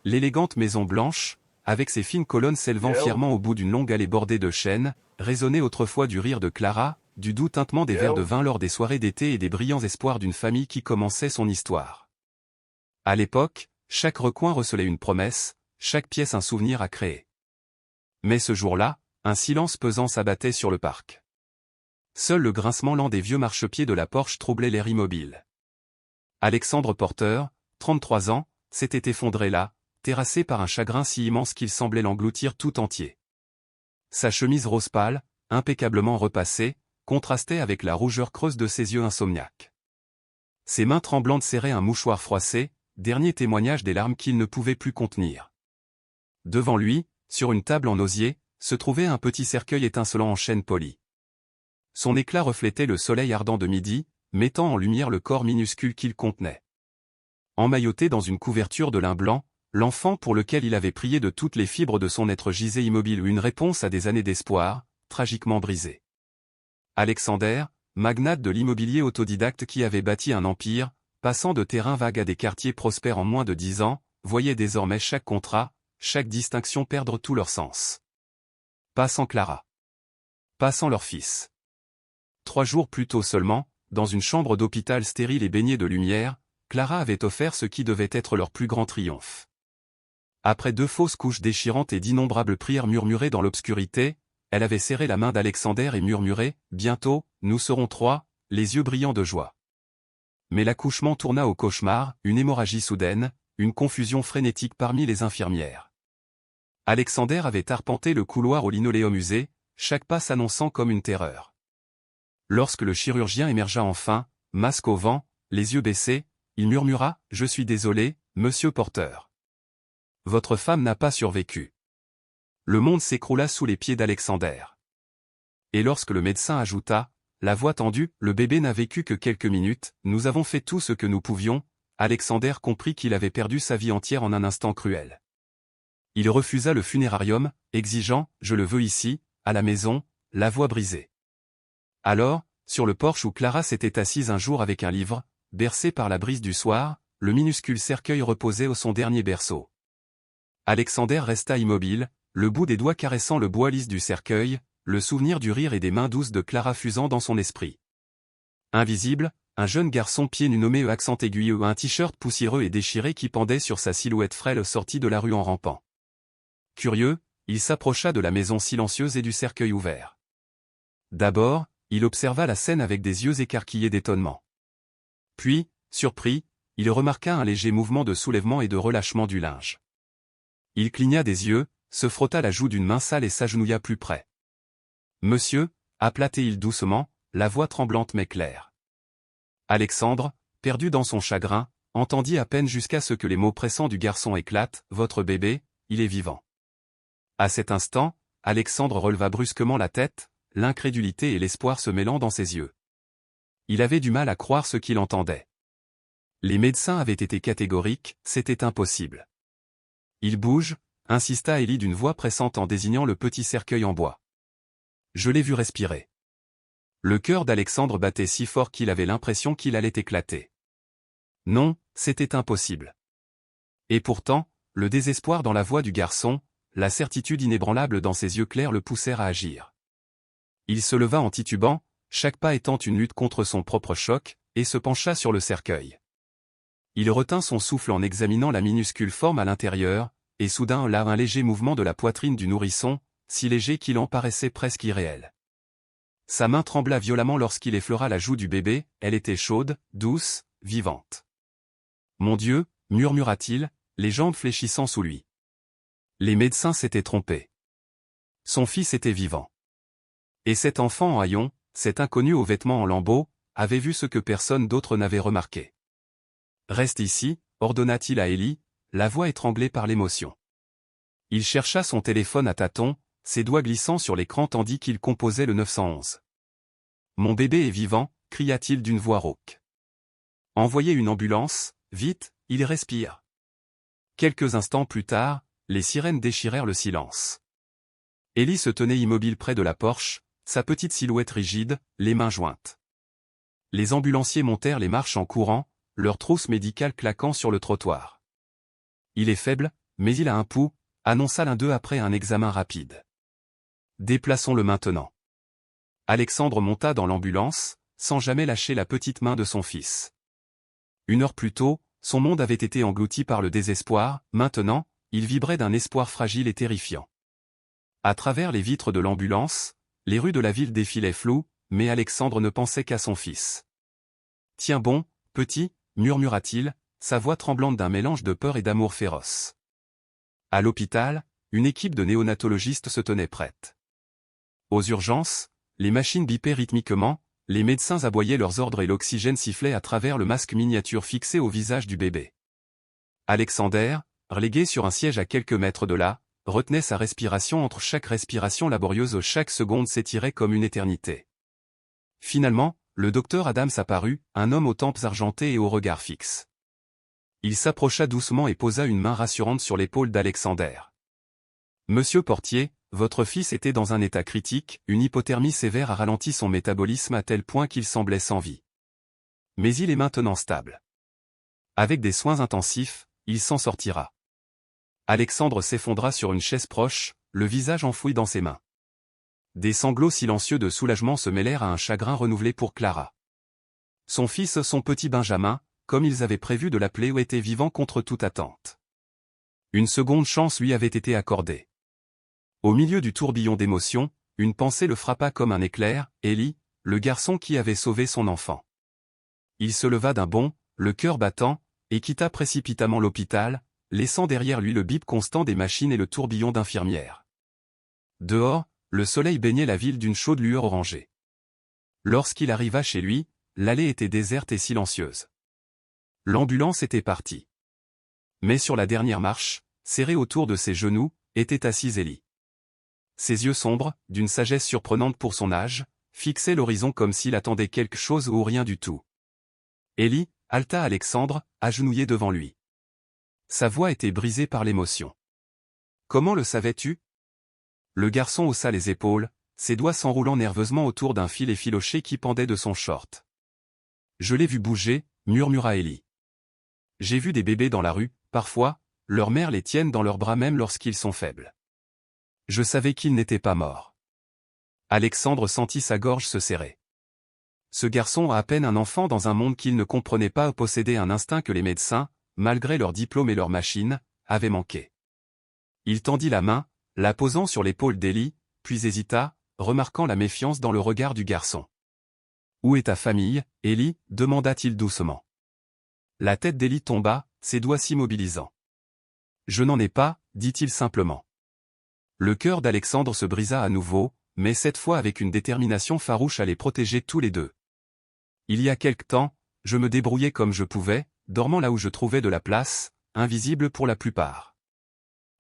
L'élégante maison blanche, avec ses fines colonnes s'élevant fièrement au bout d'une longue allée bordée de chênes, résonnait autrefois du rire de Clara, du doux tintement des verres de vin lors des soirées d'été et des brillants espoirs d'une famille qui commençait son histoire. À l'époque, chaque recoin recelait une promesse, chaque pièce un souvenir à créer. Mais ce jour-là, un silence pesant s'abattait sur le parc. Seul le grincement lent des vieux marchepieds de la Porsche troublait l'air immobile. Alexandre Porter, 33 ans, s'était effondré là, terrassé par un chagrin si immense qu'il semblait l'engloutir tout entier. Sa chemise rose pâle, impeccablement repassée, contrastait avec la rougeur creuse de ses yeux insomniaques. Ses mains tremblantes serraient un mouchoir froissé, dernier témoignage des larmes qu'il ne pouvait plus contenir. Devant lui, sur une table en osier, se trouvait un petit cercueil étincelant en chêne poli. Son éclat reflétait le soleil ardent de midi, mettant en lumière le corps minuscule qu'il contenait. Emmailloté dans une couverture de lin blanc, l'enfant pour lequel il avait prié de toutes les fibres de son être gisait immobile, une réponse à des années d'espoir, tragiquement brisée. Alexander, magnate de l'immobilier autodidacte qui avait bâti un empire, passant de terrains vagues à des quartiers prospères en moins de 10 ans, voyait désormais chaque contrat, chaque distinction perdre tout leur sens. Pas sans Clara. Pas sans leur fils. 3 jours plus tôt seulement, dans une chambre d'hôpital stérile et baignée de lumière, Clara avait offert ce qui devait être leur plus grand triomphe. Après 2 fausses couches déchirantes et d'innombrables prières murmurées dans l'obscurité, elle avait serré la main d'Alexander et murmuré « Bientôt, nous serons 3 », les yeux brillants de joie. Mais l'accouchement tourna au cauchemar, une hémorragie soudaine, une confusion frénétique parmi les infirmières. Alexander avait arpenté le couloir au linoléum usé, chaque pas s'annonçant comme une terreur. Lorsque le chirurgien émergea enfin, masque au vent, les yeux baissés, il murmura « Je suis désolé, monsieur Porter. Votre femme n'a pas survécu. » Le monde s'écroula sous les pieds d'Alexander. Et lorsque le médecin ajouta, la voix tendue « Le bébé n'a vécu que quelques minutes, nous avons fait tout ce que nous pouvions », Alexander comprit qu'il avait perdu sa vie entière en un instant cruel. Il refusa le funérarium, exigeant « Je le veux ici, à la maison », la voix brisée. Alors, sur le porche où Clara s'était assise un jour avec un livre, bercé par la brise du soir, le minuscule cercueil reposait au son dernier berceau. Alexander resta immobile, le bout des doigts caressant le bois lisse du cercueil, le souvenir du rire et des mains douces de Clara fusant dans son esprit. Invisible, un jeune garçon pieds nus nommé accent aigu, un t-shirt poussiéreux et déchiré qui pendait sur sa silhouette frêle sortit de la rue en rampant. Curieux, il s'approcha de la maison silencieuse et du cercueil ouvert. D'abord, il observa la scène avec des yeux écarquillés d'étonnement. Puis, surpris, il remarqua un léger mouvement de soulèvement et de relâchement du linge. Il cligna des yeux, se frotta la joue d'une main sale et s'agenouilla plus près. « Monsieur » appela-t-il doucement, la voix tremblante mais claire. Alexandre, perdu dans son chagrin, entendit à peine jusqu'à ce que les mots pressants du garçon éclatent « Votre bébé, il est vivant. » À cet instant, Alexandre releva brusquement la tête, l'incrédulité et l'espoir se mêlant dans ses yeux. Il avait du mal à croire ce qu'il entendait. Les médecins avaient été catégoriques, c'était impossible. Il bouge, insista Élie d'une voix pressante en désignant le petit cercueil en bois. Je l'ai vu respirer. Le cœur d'Alexandre battait si fort qu'il avait l'impression qu'il allait éclater. Non, c'était impossible. Et pourtant, le désespoir dans la voix du garçon, la certitude inébranlable dans ses yeux clairs le poussèrent à agir. Il se leva en titubant, chaque pas étant une lutte contre son propre choc, et se pencha sur le cercueil. Il retint son souffle en examinant la minuscule forme à l'intérieur, et soudain là un léger mouvement de la poitrine du nourrisson, si léger qu'il en paraissait presque irréel. Sa main trembla violemment lorsqu'il effleura la joue du bébé, elle était chaude, douce, vivante. « Mon Dieu » murmura-t-il, les jambes fléchissant sous lui. Les médecins s'étaient trompés. Son fils était vivant. Et cet enfant en haillons, cet inconnu aux vêtements en lambeaux, avait vu ce que personne d'autre n'avait remarqué. « Reste ici » ordonna-t-il à Élie, la voix étranglée par l'émotion. Il chercha son téléphone à tâtons, ses doigts glissant sur l'écran tandis qu'il composait le 911. « Mon bébé est vivant » cria-t-il d'une voix rauque. « Envoyez une ambulance, vite, il respire. » Quelques instants plus tard, les sirènes déchirèrent le silence. Élie se tenait immobile près de la Porsche, sa petite silhouette rigide, les mains jointes. Les ambulanciers montèrent les marches en courant, leur trousse médicale claquant sur le trottoir. « Il est faible » mais il a un pouls, annonça l'un d'eux après un examen rapide. Déplaçons-le maintenant. Alexandre monta dans l'ambulance, sans jamais lâcher la petite main de son fils. 1 heure plus tôt, son monde avait été englouti par le désespoir, maintenant, il vibrait d'un espoir fragile et terrifiant. À travers les vitres de l'ambulance, les rues de la ville défilaient floues, mais Alexandre ne pensait qu'à son fils. « Tiens bon, petit » murmura-t-il, sa voix tremblante d'un mélange de peur et d'amour féroce. À l'hôpital, une équipe de néonatologistes se tenait prête. Aux urgences, les machines bipaient rythmiquement, les médecins aboyaient leurs ordres et l'oxygène sifflait à travers le masque miniature fixé au visage du bébé. Alexander, relégué sur un siège à quelques mètres de là, retenait sa respiration entre chaque respiration laborieuse, chaque seconde s'étirait comme une éternité. Finalement, le docteur Adams apparut, un homme aux tempes argentées et au regard fixe. Il s'approcha doucement et posa une main rassurante sur l'épaule d'Alexander. « Monsieur Portier, votre fils était dans un état critique, une hypothermie sévère a ralenti son métabolisme à tel point qu'il semblait sans vie. Mais il est maintenant stable. Avec des soins intensifs, il s'en sortira. » Alexandre s'effondra sur une chaise proche, le visage enfoui dans ses mains. Des sanglots silencieux de soulagement se mêlèrent à un chagrin renouvelé pour Clara. Son fils, son petit Benjamin, comme ils avaient prévu de l'appeler, était vivant contre toute attente. Une seconde chance lui avait été accordée. Au milieu du tourbillon d'émotions, une pensée le frappa comme un éclair, Ellie, le garçon qui avait sauvé son enfant. Il se leva d'un bond, le cœur battant, et quitta précipitamment l'hôpital, laissant derrière lui le bip constant des machines et le tourbillon d'infirmières. Dehors, le soleil baignait la ville d'une chaude lueur orangée. Lorsqu'il arriva chez lui, l'allée était déserte et silencieuse. L'ambulance était partie. Mais sur la dernière marche, serrée autour de ses genoux, était assise Ellie. Ses yeux sombres, d'une sagesse surprenante pour son âge, fixaient l'horizon comme s'il attendait quelque chose ou rien du tout. Ellie, haleta Alexandre, agenouillé devant lui. Sa voix était brisée par l'émotion. « Comment le savais-tu » Le garçon haussa les épaules, ses doigts s'enroulant nerveusement autour d'un fil effiloché qui pendait de son short. « Je l'ai vu bouger » murmura Ellie. « J'ai vu des bébés dans la rue, parfois, leurs mères les tiennent dans leurs bras même lorsqu'ils sont faibles. Je savais qu'ils n'étaient pas morts. » Alexandre sentit sa gorge se serrer. Ce garçon, à peine un enfant dans un monde qu'il ne comprenait pas, possédait un instinct que les médecins, malgré leurs diplômes et leurs machines, avaient manqué. Il tendit la main, la posant sur l'épaule d'Ellie, puis hésita, remarquant la méfiance dans le regard du garçon. « Où est ta famille, Ellie » demanda-t-il doucement. La tête d'Ellie tomba, ses doigts s'immobilisant. « Je n'en ai pas » dit-il simplement. Le cœur d'Alexandre se brisa à nouveau, mais cette fois avec une détermination farouche à les protéger tous les deux. « Il y a quelque temps, je me débrouillais comme je pouvais, dormant là où je trouvais de la place, invisible pour la plupart. »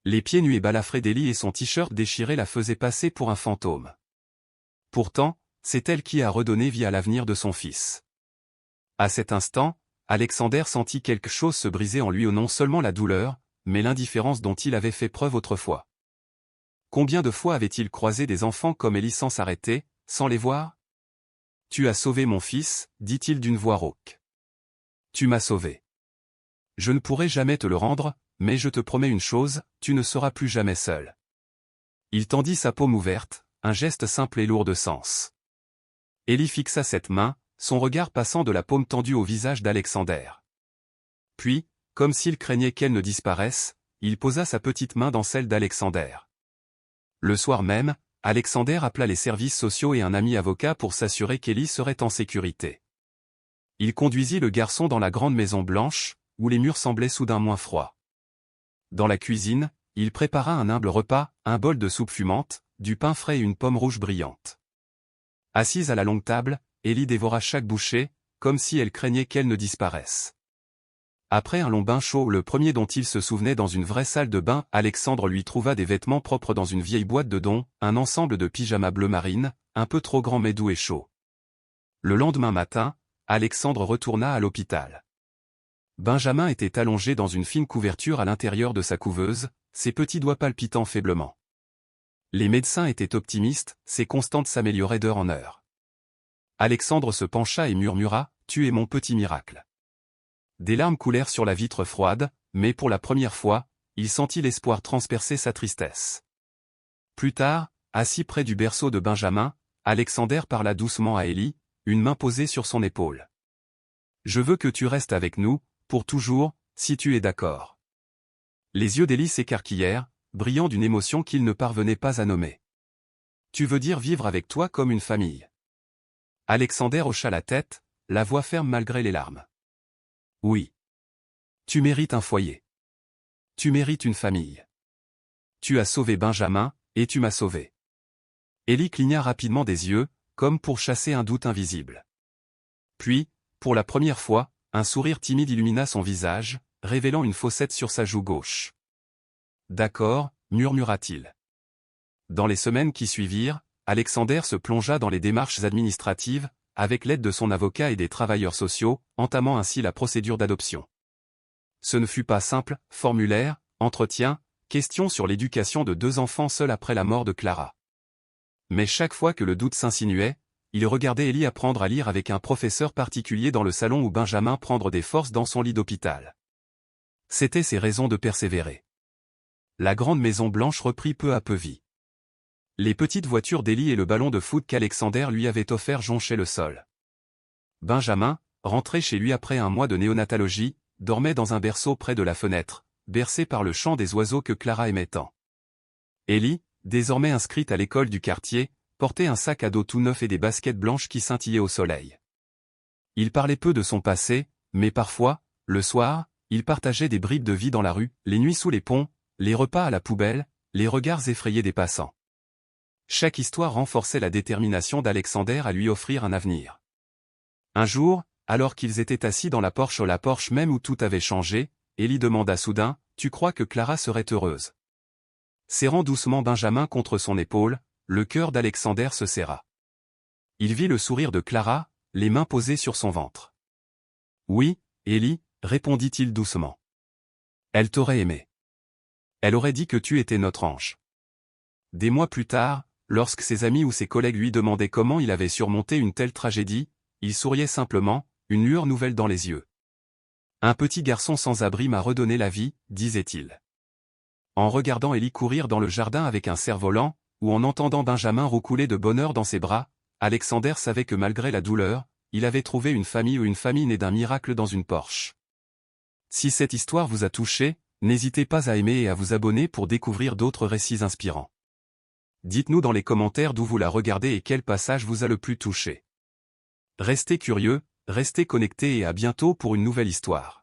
Les pieds nus et balafrés d'Ellie et son t-shirt déchiré la faisaient passer pour un fantôme. Pourtant, c'est elle qui a redonné vie à l'avenir de son fils. À cet instant, Alexander sentit quelque chose se briser en lui, non seulement la douleur, mais l'indifférence dont il avait fait preuve autrefois. Combien de fois avait-il croisé des enfants comme Ellie sans s'arrêter, sans les voir ? « Tu as sauvé mon fils » dit-il d'une voix rauque. « Tu m'as sauvé. Je ne pourrai jamais te le rendre, mais je te promets une chose, tu ne seras plus jamais seul. » Il tendit sa paume ouverte, un geste simple et lourd de sens. Ellie fixa cette main, son regard passant de la paume tendue au visage d'Alexander. Puis, comme s'il craignait qu'elle ne disparaisse, il posa sa petite main dans celle d'Alexander. Le soir même, Alexander appela les services sociaux et un ami avocat pour s'assurer qu'Ellie serait en sécurité. Il conduisit le garçon dans la grande maison blanche, où les murs semblaient soudain moins froids. Dans la cuisine, il prépara un humble repas, un bol de soupe fumante, du pain frais et une pomme rouge brillante. Assise à la longue table, Ellie dévora chaque bouchée, comme si elle craignait qu'elle ne disparaisse. Après un long bain chaud, le premier dont il se souvenait dans une vraie salle de bain, Alexandre lui trouva des vêtements propres dans une vieille boîte de dons, un ensemble de pyjamas bleu marine, un peu trop grand mais doux et chaud. Le lendemain matin, Alexandre retourna à l'hôpital. Benjamin était allongé dans une fine couverture à l'intérieur de sa couveuse, ses petits doigts palpitant faiblement. Les médecins étaient optimistes, ses constantes s'amélioraient d'heure en heure. Alexandre se pencha et murmura « Tu es mon petit miracle ». Des larmes coulèrent sur la vitre froide, mais pour la première fois, il sentit l'espoir transpercer sa tristesse. Plus tard, assis près du berceau de Benjamin, Alexander parla doucement à Ellie, une main posée sur son épaule. « Je veux que tu restes avec nous, pour toujours, si tu es d'accord. » Les yeux d'Ellie s'écarquillèrent, brillant d'une émotion qu'il ne parvenait pas à nommer. « Tu veux dire vivre avec toi comme une famille ?» Alexander hocha la tête, la voix ferme malgré les larmes. « Oui. Tu mérites un foyer. Tu mérites une famille. Tu as sauvé Benjamin, et tu m'as sauvé. » Ellie cligna rapidement des yeux, comme pour chasser un doute invisible. Puis, pour la première fois, un sourire timide illumina son visage, révélant une fossette sur sa joue gauche. « D'accord, » murmura-t-il. Dans les semaines qui suivirent, Alexander se plongea dans les démarches administratives, avec l'aide de son avocat et des travailleurs sociaux, entamant ainsi la procédure d'adoption. Ce ne fut pas simple, formulaire, entretien, question sur l'éducation de 2 enfants seuls après la mort de Clara. Mais chaque fois que le doute s'insinuait, il regardait Ellie apprendre à lire avec un professeur particulier dans le salon ou Benjamin prendre des forces dans son lit d'hôpital. C'étaient ses raisons de persévérer. La grande maison blanche reprit peu à peu vie. Les petites voitures d'Ellie et le ballon de foot qu'Alexander lui avait offert jonchaient le sol. Benjamin, rentré chez lui après un mois de néonatologie, dormait dans un berceau près de la fenêtre, bercé par le chant des oiseaux que Clara aimait tant. Ellie, désormais inscrite à l'école du quartier, portait un sac à dos tout neuf et des baskets blanches qui scintillaient au soleil. Il parlait peu de son passé, mais parfois, le soir, il partageait des bribes de vie dans la rue, les nuits sous les ponts, les repas à la poubelle, les regards effrayés des passants. Chaque histoire renforçait la détermination d'Alexander à lui offrir un avenir. Un jour, alors qu'ils étaient assis dans la Porsche même où tout avait changé, Ellie demanda soudain, « Tu crois que Clara serait heureuse ?» Serrant doucement Benjamin contre son épaule, le cœur d'Alexander se serra. Il vit le sourire de Clara, les mains posées sur son ventre. « Oui, Ellie, » répondit-il doucement. « Elle t'aurait aimé. Elle aurait dit que tu étais notre ange. » Des mois plus tard, lorsque ses amis ou ses collègues lui demandaient comment il avait surmonté une telle tragédie, il souriait simplement, une lueur nouvelle dans les yeux. « Un petit garçon sans abri m'a redonné la vie, » disait-il. En regardant Ellie courir dans le jardin avec un cerf-volant, ou en entendant Benjamin roucouler de bonheur dans ses bras, Alexander savait que malgré la douleur, il avait trouvé une famille ou une famille née d'un miracle dans une Porsche. Si cette histoire vous a touché, n'hésitez pas à aimer et à vous abonner pour découvrir d'autres récits inspirants. Dites-nous dans les commentaires d'où vous la regardez et quel passage vous a le plus touché. Restez curieux, restez connectés et à bientôt pour une nouvelle histoire.